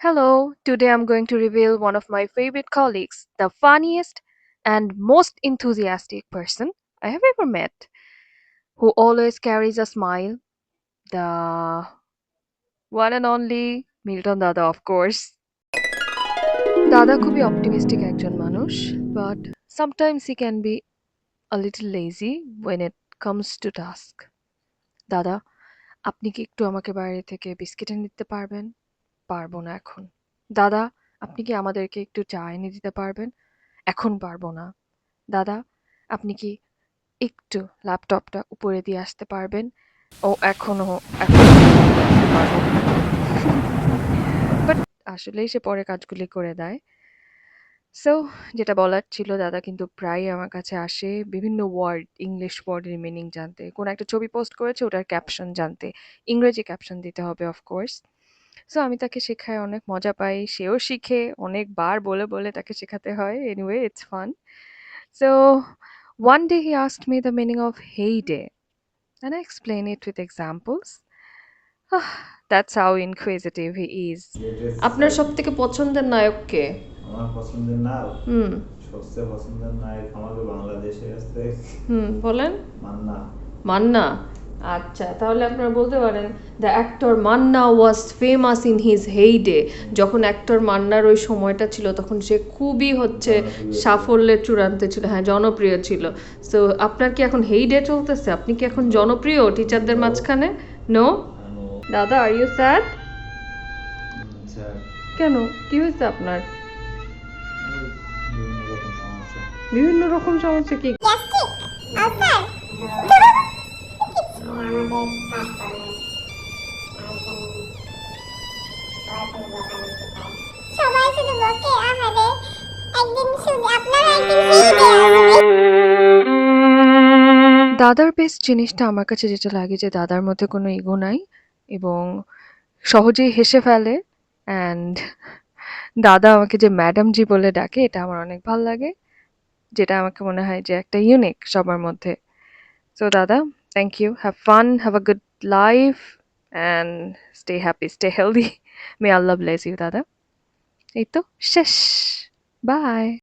Hello, today I'm going to reveal one of my favorite colleagues, the funniest and most enthusiastic person I have ever met, who always carries a smile, the one and only Milton Dada, of course. দাদা খুবই optimistic একজন মানুষ, but sometimes he can be a little lazy when it comes to task. দাদা, আপনি কি একটু আমাকে বাইরে থেকে বিস্কিট এনে দিতে পারবেন? পারবো না এখন। দাদা, আপনি কি আমাদেরকে একটু চা এনে দিতে পারবেন? এখন পারবো না। দাদা, আপনি কি একটু ল্যাপটপটা উপরে দিয়ে আসতে পারবেন? ও এখনো পারবো না। বাট আসলেই সে পরে কাজগুলি করে দেয়। সো যেটা বলার ছিল, দাদা কিন্তু প্রায়ই আমার কাছে আসে বিভিন্ন ওয়ার্ড, ইংলিশ ওয়ার্ডের মিনিং জানতে। কোনো একটা ছবি পোস্ট করেছে ওটার ক্যাপশন জানতে। ইংরেজি ক্যাপশন দিতে হবে অফ কোর্স। সো আমি তাকে শেখায়, অনেক মজা পাই, সেও শিখে, অনেকবার বলে বলে তাকে শেখাতে হয়। Anyway, it's fun. So one day he asked me the meaning of heyday, and I explained it with examples. That's how inquisitive he is. আপনার সব থেকে পছন্দের নায়ক কে? আমার পছন্দের নায়ক হুম সবচেয়ে পছন্দের নায়ক আমাদের বাংলাদেশে আছে বলেন। মান্না। মান্না। আচ্ছা, তাহলে আপনারা বলতে পারেন the actor Manna was famous in his heyday. যখন অ্যাক্টর মান্নার ওই সময়টা ছিল তখন সে খুবই সাফল্যের চূড়ান্তে ছিল, হ্যাঁ জনপ্রিয় ছিল। সো আপনার কি এখন হেইডে চলতেছে? আপনি কি এখন জনপ্রিয় টিচারদের মাঝখানে? নো। দাদা, আর ইউ স্যাড? স্যার কেন, কি হয়েছে আপনার? বিভিন্ন রকম সমস্যা। বিভিন্ন রকম সমস্যা কি? সবাই শুধু বকে আহারে একদিন শুধু আপনারা একদিন হিটে আসবে। দাদার বেস্ট জিনিসটা আমার কাছে যেটা লাগে যে দাদার মধ্যে কোনো ইগো নাই এবং সহজেই হেসে ফেলে। অ্যান্ড দাদা আমাকে যে ম্যাডাম জি বলে ডাকে, এটা আমার অনেক ভাল লাগে, যেটা আমাকে মনে হয় যে একটা ইউনিক সবার মধ্যে। সো দাদা, thank you, have fun, have a good life and stay happy, stay healthy. May Allah bless you দাদা। এই তো শেষ। বাই।